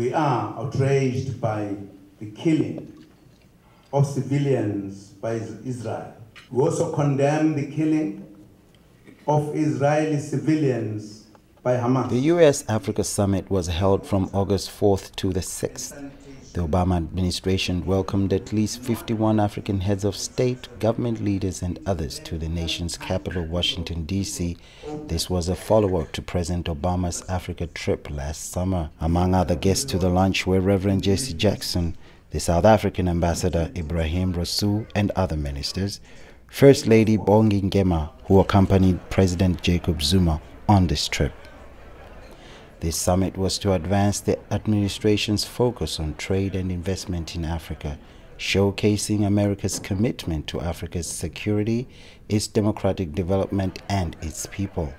We are outraged by the killing of civilians by Israel. We also condemn the killing of Israeli civilians by Hamas. The US-Africa Summit was held from August 4th to the 6th. The Obama administration welcomed at least 51 African heads of state, government leaders and others to the nation's capital, Washington, D.C. This was a follow-up to President Obama's Africa trip last summer. Among other guests to the lunch were Reverend Jesse Jackson, the South African ambassador Ibrahim Rasool and other ministers, First Lady Bongi Ngema, who accompanied President Jacob Zuma on this trip. This summit was to advance the administration's focus on trade and investment in Africa, showcasing America's commitment to Africa's security, its democratic development, and its people.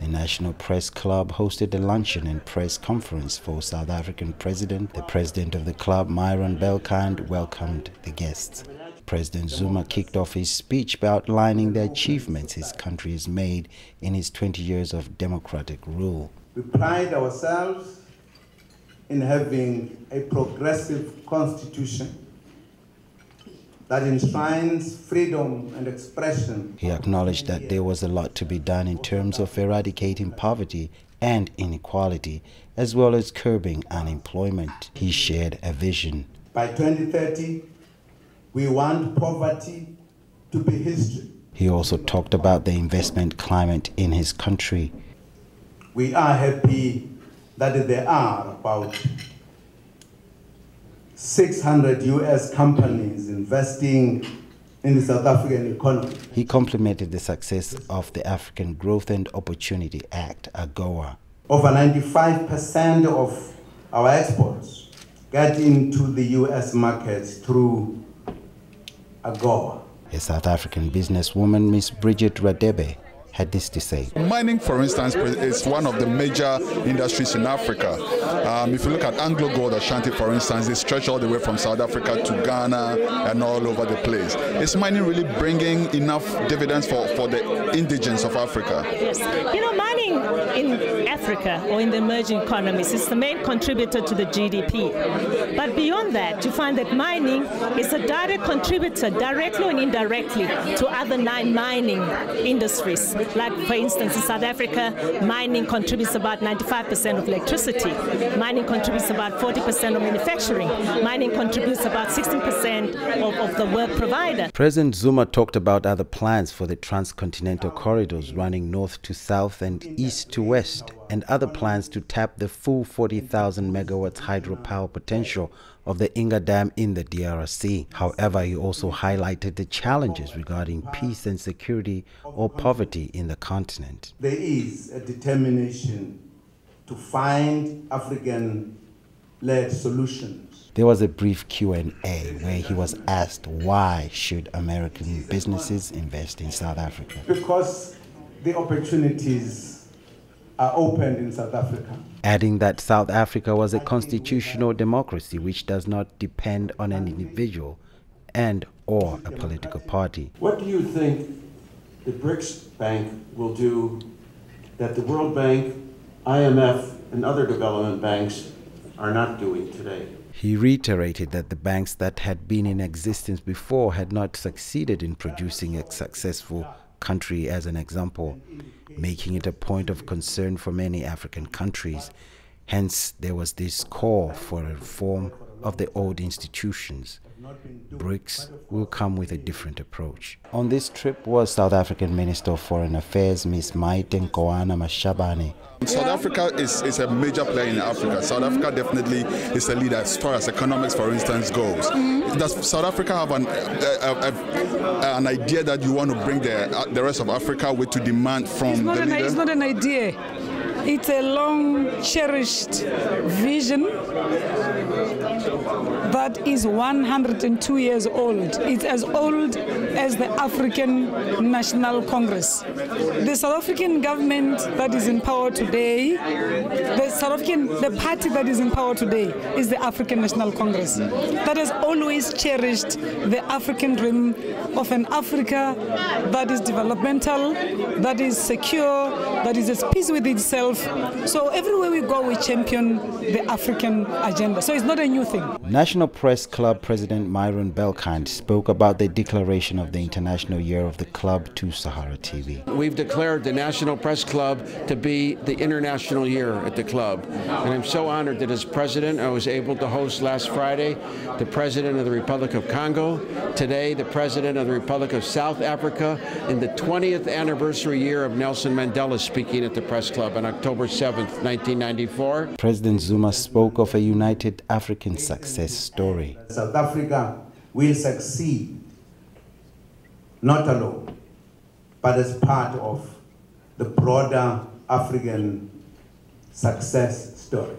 The National Press Club hosted a luncheon and press conference for South African President. The president of the club, Myron Belkind, welcomed the guests. President Zuma kicked off his speech by outlining the achievements his country has made in its 20 years of democratic rule. We pride ourselves in having a progressive constitution that enshrines freedom and expression. He acknowledged that there was a lot to be done in terms of eradicating poverty and inequality, as well as curbing unemployment. He shared a vision. By 2030, we want poverty to be history. He also talked about the investment climate in his country. We are happy that there are about 600 US companies investing in the South African economy. He complimented the success of the African Growth and Opportunity Act, AGOA. Over 95% of our exports get into the US markets through AGOA. A South African businesswoman, Ms. Bridget Radebe, had this to say. Mining, for instance, is one of the major industries in Africa. If you look at Anglo Gold Ashanti, for instance, they stretch all the way from South Africa to Ghana and all over the place. Is mining really bringing enough dividends for the indigents of Africa? Yes. You know, mining in Africa or in the emerging economies is the main contributor to the GDP. But beyond that, you find that mining is a direct contributor, directly and indirectly, to other non-mining industries. Like, for instance, in South Africa, mining contributes about 95% of electricity. Mining contributes about 40% of manufacturing. Mining contributes about 16% of the work provider. President Zuma talked about other plans for the transcontinental corridors running north to south and east to west, and other plans to tap the full 40,000 megawatts hydropower potential of the Inga Dam in the DRC. However, he also highlighted the challenges regarding peace and security or poverty in the continent. There is a determination to find African-led solutions. There was a brief Q&A where he was asked why should American businesses invest in South Africa. Because the opportunities are opened in South Africa. Adding that South Africa was a constitutional democracy which does not depend on an individual and or a political party. What do you think the BRICS Bank will do that the World Bank, IMF, and other development banks are not doing today? He reiterated that the banks that had been in existence before had not succeeded in producing a successful country as an example, making it a point of concern for many African countries. Hence, there was this call for a reform of the old institutions. BRICS will come with a different approach. On this trip was South African Minister of Foreign Affairs, Ms. Maite Nkoana-Mashabane. South Africa is a major player in Africa. South Africa definitely is a leader as far as economics, for instance, goes. Does South Africa have an idea that you want to bring the rest of Africa with to demand from the leader? It's not an idea. It's a long cherished vision that is 102 years old. It's as old as the African National Congress. The South African government that is in power today, the party that is in power today is the African National Congress. That has always cherished the African dream of an Africa that is developmental, that is secure, that is at peace with itself, itself. So everywhere we go, we champion the African agenda. So it's not a new thing. National Press Club President Myron Belkind spoke about the declaration of the International Year of the Club to Sahara TV. We've declared the National Press Club to be the international year at the club. And I'm so honored that as president, I was able to host last Friday the President of the Republic of Congo, today the President of the Republic of South Africa, in the 20th anniversary year of Nelson Mandela speaking at the Press Club on October 7th, 1994. President Zuma spoke of a united African success story. South Africa will succeed, not alone, but as part of the broader African success story.